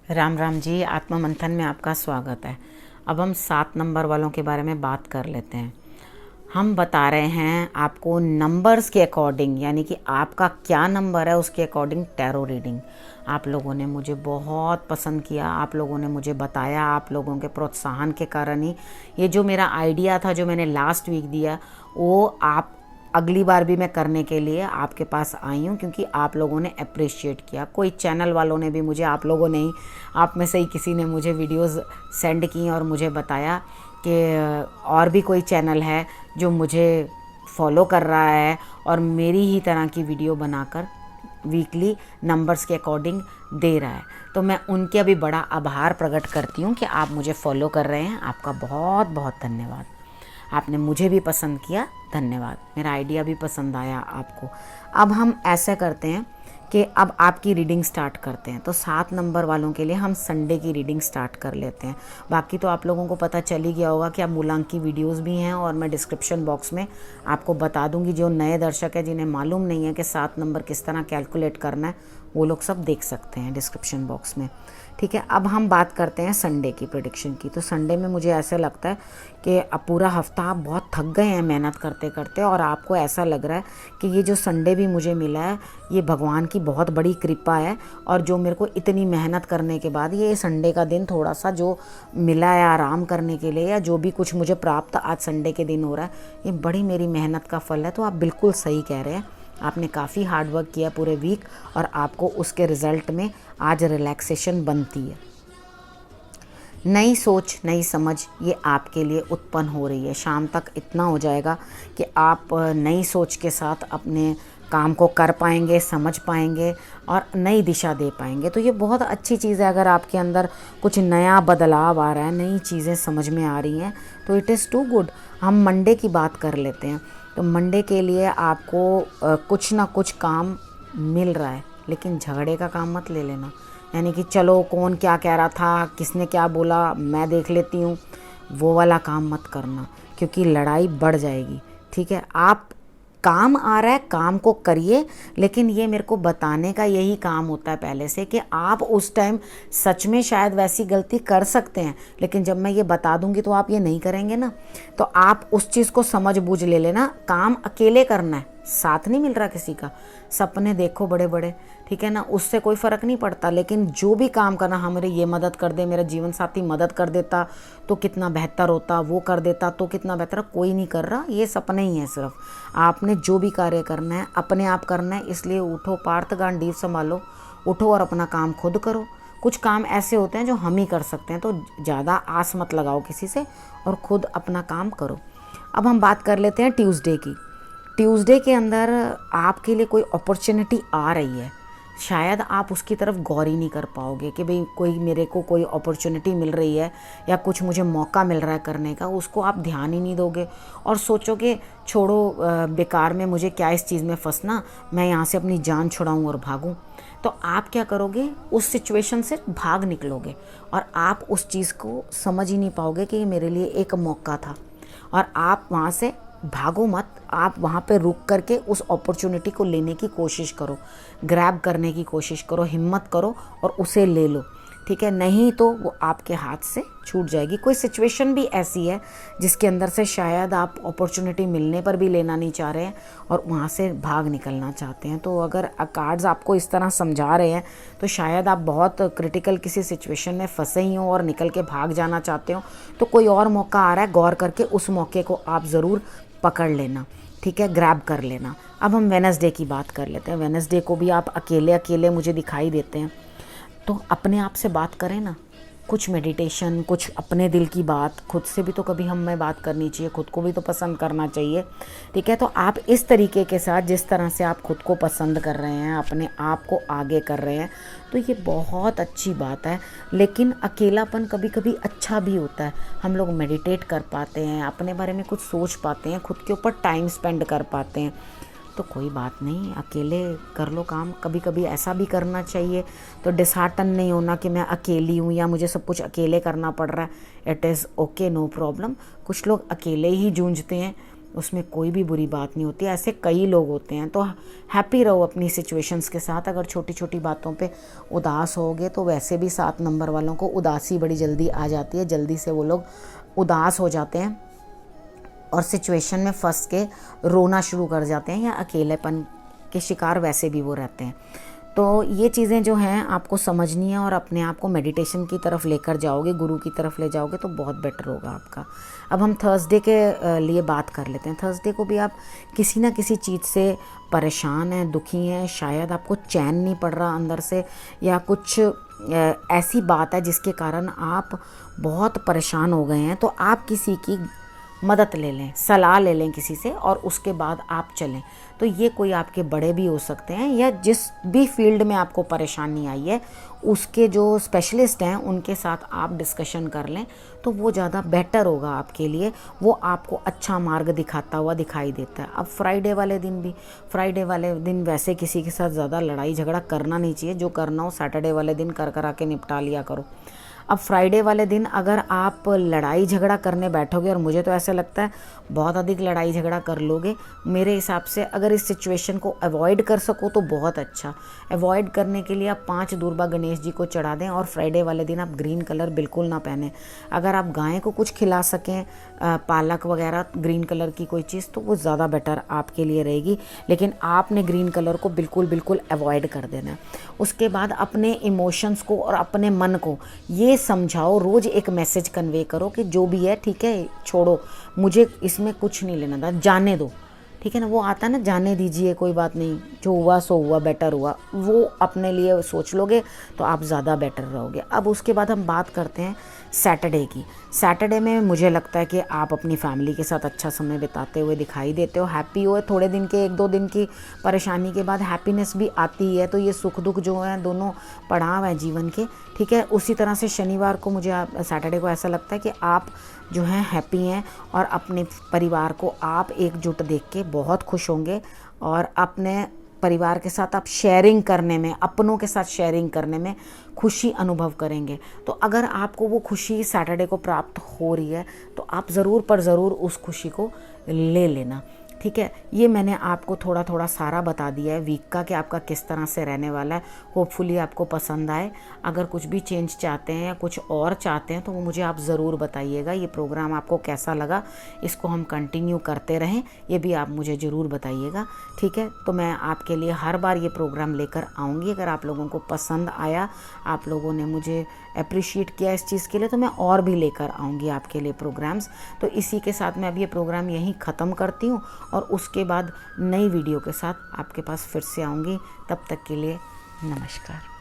राम राम जी। आत्मा मंथन में आपका स्वागत है। अब हम 7 नंबर वालों के बारे में बात कर लेते हैं। हम बता रहे हैं आपको नंबर्स के अकॉर्डिंग, यानी कि आपका क्या नंबर है उसके अकॉर्डिंग टैरो रीडिंग। आप लोगों ने मुझे बहुत पसंद किया, आप लोगों ने मुझे बताया, आप लोगों के प्रोत्साहन के कारण ही ये जो मेरा आइडिया था, जो मैंने लास्ट वीक दिया, वो आप अगली बार भी मैं करने के लिए आपके पास आई हूँ, क्योंकि आप लोगों ने अप्रिशिएट किया। कोई चैनल वालों ने भी मुझे, आप लोगों ने ही, आप में से ही किसी ने मुझे वीडियोस सेंड की और मुझे बताया कि और भी कोई चैनल है जो मुझे फॉलो कर रहा है और मेरी ही तरह की वीडियो बनाकर वीकली नंबर्स के अकॉर्डिंग दे रहा है। तो मैं उनके भी बड़ा आभार प्रकट करती हूँ कि आप मुझे फॉलो कर रहे हैं। आपका बहुत बहुत धन्यवाद। आपने मुझे भी पसंद किया, धन्यवाद। मेरा आइडिया भी पसंद आया आपको। अब हम ऐसे करते हैं कि अब आपकी रीडिंग स्टार्ट करते हैं। तो 7 नंबर वालों के लिए हम संडे की रीडिंग स्टार्ट कर लेते हैं। बाकी तो आप लोगों को पता चल ही गया होगा कि अब मूलांक की वीडियोस भी हैं और मैं डिस्क्रिप्शन बॉक्स में आपको बता दूंगी। जो नए दर्शक है, जिन्हें मालूम नहीं है कि 7 नंबर किस तरह कैलकुलेट करना है, वो लोग सब देख सकते हैं डिस्क्रिप्शन बॉक्स में। ठीक है, अब हम बात करते हैं संडे की प्रेडिक्शन की। तो संडे में मुझे ऐसा लगता है कि अब पूरा हफ्ता आप बहुत थक गए हैं मेहनत करते करते, और आपको ऐसा लग रहा है कि ये जो संडे भी मुझे मिला है, ये भगवान की बहुत बड़ी कृपा है। और जो मेरे को इतनी मेहनत करने के बाद ये संडे का दिन थोड़ा सा जो मिला है आराम करने के लिए, या जो भी कुछ मुझे प्राप्त आज संडे के दिन हो रहा है, ये बड़ी मेरी मेहनत का फल है। तो आप बिल्कुल सही कह रहे हैं, आपने काफ़ी हार्ड वर्क किया पूरे वीक, और आपको उसके रिज़ल्ट में आज रिलैक्सेशन बनती है। नई सोच, नई समझ ये आपके लिए उत्पन्न हो रही है। शाम तक इतना हो जाएगा कि आप नई सोच के साथ अपने काम को कर पाएंगे, समझ पाएंगे और नई दिशा दे पाएंगे। तो ये बहुत अच्छी चीज़ है। अगर आपके अंदर कुछ नया बदलाव आ रहा है, नई चीज़ें समझ में आ रही हैं, तो इट इज़ टू गुड। हम मंडे की बात कर लेते हैं। तो मंडे के लिए आपको कुछ ना कुछ काम मिल रहा है, लेकिन झगड़े का काम मत ले लेना। यानी कि चलो कौन क्या कह रहा था, किसने क्या बोला, मैं देख लेती हूँ, वो वाला काम मत करना, क्योंकि लड़ाई बढ़ जाएगी। ठीक है, आप काम आ रहा है, काम को करिए, लेकिन ये मेरे को बताने का यही काम होता है पहले से कि आप उस टाइम सच में शायद वैसी गलती कर सकते हैं, लेकिन जब मैं ये बता दूंगी तो आप ये नहीं करेंगे ना। तो आप उस चीज़ को समझ बूझ ले लेना। काम अकेले करना है, साथ नहीं मिल रहा किसी का। सपने देखो बड़े बड़े, ठीक है ना, उससे कोई फ़र्क नहीं पड़ता, लेकिन जो भी काम करना, हमारे ये मदद कर दे, मेरा जीवन साथी मदद कर देता तो कितना बेहतर होता, वो कर देता तो कितना बेहतर। कोई नहीं कर रहा, ये सपने ही हैं। सिर्फ आपने जो भी कार्य करना है अपने आप करना है। इसलिए उठो, पार्थ गांडीव संभालो, उठो और अपना काम खुद करो। कुछ काम ऐसे होते हैं जो हम ही कर सकते हैं, तो ज़्यादा आस मत लगाओ किसी से और ख़ुद अपना काम करो। अब हम बात कर लेते हैं ट्यूसडे की। ट्यूसडे के अंदर आपके लिए कोई अपॉर्चुनिटी आ रही है, शायद आप उसकी तरफ गौर ही नहीं कर पाओगे कि भाई कोई मेरे को कोई अपॉर्चुनिटी मिल रही है या कुछ मुझे मौका मिल रहा है करने का, उसको आप ध्यान ही नहीं दोगे और सोचोगे छोड़ो, बेकार में मुझे क्या इस चीज़ में फंसना, मैं यहाँ से अपनी जान छुड़ाऊँ और भागूँ। तो आप क्या करोगे, उस सिचुएशन से भाग निकलोगे और आप उस चीज़ को समझ ही नहीं पाओगे कि ये मेरे लिए एक मौका था, और आप वहाँ से भागो मत। आप वहाँ पे रुक करके उस अपॉर्चुनिटी को लेने की कोशिश करो, ग्रैब करने की कोशिश करो, हिम्मत करो और उसे ले लो। ठीक है, नहीं तो वो आपके हाथ से छूट जाएगी। कोई सिचुएशन भी ऐसी है जिसके अंदर से शायद आप अपॉर्चुनिटी मिलने पर भी लेना नहीं चाह रहे हैं और वहाँ से भाग निकलना चाहते हैं। तो अगर कार्ड्स आपको इस तरह समझा रहे हैं तो शायद आप बहुत क्रिटिकल किसी सिचुएशन में फंसे ही हो और निकल के भाग जाना चाहते हो। तो कोई और मौका आ रहा है, गौर करके उस मौके को आप ज़रूर पकड़ लेना। ठीक है, ग्रैब कर लेना। अब हम वेडनेसडे की बात कर लेते हैं। वेडनेसडे को भी आप अकेले अकेले मुझे दिखाई देते हैं, तो अपने आप से बात करें ना। कुछ मेडिटेशन, कुछ अपने दिल की बात, खुद से भी तो कभी हमें बात करनी चाहिए, खुद को भी तो पसंद करना चाहिए। ठीक है, तो आप इस तरीके के साथ, जिस तरह से आप खुद को पसंद कर रहे हैं, अपने आप को आगे कर रहे हैं, तो ये बहुत अच्छी बात है। लेकिन अकेलापन कभी कभी अच्छा भी होता है। हम लोग मेडिटेट कर पाते हैं, अपने बारे में कुछ सोच पाते हैं, खुद के ऊपर टाइम स्पेंड कर पाते हैं। तो कोई बात नहीं, अकेले कर लो काम। कभी कभी ऐसा भी करना चाहिए। तो डिसहार्टन नहीं होना कि मैं अकेली हूँ या मुझे सब कुछ अकेले करना पड़ रहा है। It is okay, no problem. कुछ लोग अकेले ही जूझते हैं, उसमें कोई भी बुरी बात नहीं होती, ऐसे कई लोग होते हैं। तो हैप्पी रहो अपनी सिचुएशंस के साथ। अगर छोटी छोटी बातों पे उदास होगे तो वैसे भी 7 नंबर वालों को उदासी बड़ी जल्दी आ जाती है, जल्दी से वो लोग उदास हो जाते हैं और सिचुएशन में फंस के रोना शुरू कर जाते हैं, या अकेलेपन के शिकार वैसे भी वो रहते हैं। तो ये चीज़ें जो हैं आपको समझनी है और अपने आप को मेडिटेशन की तरफ लेकर जाओगे, गुरु की तरफ ले जाओगे तो बहुत बेटर होगा आपका। अब हम थर्सडे के लिए बात कर लेते हैं। थर्सडे को भी आप किसी ना किसी चीज़ से परेशान हैं, दुखी हैं, शायद आपको चैन नहीं पड़ रहा अंदर से, या कुछ ऐसी बात है जिसके कारण आप बहुत परेशान हो गए हैं। तो आप किसी की मदद ले लें, सलाह ले लें किसी से, और उसके बाद आप चलें। तो ये कोई आपके बड़े भी हो सकते हैं, या जिस भी फील्ड में आपको परेशानी आई है उसके जो स्पेशलिस्ट हैं उनके साथ आप डिस्कशन कर लें, तो वो ज़्यादा बेटर होगा आपके लिए। वो आपको अच्छा मार्ग दिखाता हुआ दिखाई देता है। अब फ्राइडे वाले दिन वैसे किसी के साथ ज़्यादा लड़ाई झगड़ा करना नहीं चाहिए। जो करना हो सैटरडे वाले दिन कर आके निपटा लिया करो। अब फ्राइडे वाले दिन अगर आप लड़ाई झगड़ा करने बैठोगे, और मुझे तो ऐसा लगता है बहुत अधिक लड़ाई झगड़ा कर लोगे, मेरे हिसाब से अगर इस सिचुएशन को अवॉइड कर सको तो बहुत अच्छा। अवॉइड करने के लिए आप 5 दूर्बा गणेश जी को चढ़ा दें, और फ्राइडे वाले दिन आप ग्रीन कलर बिल्कुल ना पहने। अगर आप गाय को कुछ खिला सकें, पालक वगैरह ग्रीन कलर की कोई चीज़, तो वो ज़्यादा बेटर आपके लिए रहेगी। लेकिन आपने ग्रीन कलर को बिल्कुल अवॉइड कर देना है। उसके बाद अपने इमोशंस को और अपने मन को ये समझाओ, रोज़ एक मैसेज कन्वे करो कि जो भी है ठीक है, छोड़ो, मुझे इसमें कुछ नहीं लेना था, जाने दो। ठीक है ना, वो आता है ना, जाने दीजिए, कोई बात नहीं, जो हुआ सो हुआ, बेटर हुआ। वो अपने लिए सोच लोगे तो आप ज़्यादा बेटर रहोगे। अब उसके बाद हम बात करते हैं सैटरडे की। सैटरडे में मुझे लगता है कि आप अपनी फैमिली के साथ अच्छा समय बिताते हुए दिखाई देते हो, हैप्पी हो। थोड़े दिन के 1-2 दिन की परेशानी के बाद हैप्पीनेस भी आती है। तो ये सुख दुख जो हैं दोनों पड़ाव हैं जीवन के। ठीक है, उसी तरह से शनिवार को सैटरडे को ऐसा लगता है कि आप जो हैं हैप्पी हैं, और अपने परिवार को आप एकजुट देख के बहुत खुश होंगे, और अपने परिवार के साथ आप शेयरिंग करने में, अपनों के साथ शेयरिंग करने में खुशी अनुभव करेंगे। तो अगर आपको वो खुशी सैटरडे को प्राप्त हो रही है तो आप ज़रूर पर ज़रूर उस खुशी को ले लेना। ठीक है, ये मैंने आपको थोड़ा थोड़ा सारा बता दिया है वीक का कि आपका किस तरह से रहने वाला है। होपफुली आपको पसंद आए। अगर कुछ भी चेंज चाहते हैं या कुछ और चाहते हैं तो वो मुझे आप ज़रूर बताइएगा। ये प्रोग्राम आपको कैसा लगा, इसको हम कंटिन्यू करते रहें, ये भी आप मुझे ज़रूर बताइएगा। ठीक है, तो मैं आपके लिए हर बार ये प्रोग्राम लेकर आऊँगी। अगर आप लोगों को पसंद आया, आप लोगों ने मुझे अप्रिशिएट किया इस चीज़ के लिए, तो मैं और भी लेकर आऊँगी आपके लिए प्रोग्राम्स। तो इसी के साथ मैं अब ये प्रोग्राम यहीं ख़त्म करती हूँ, और उसके बाद नई वीडियो के साथ आपके पास फिर से आऊँगी। तब तक के लिए नमस्कार।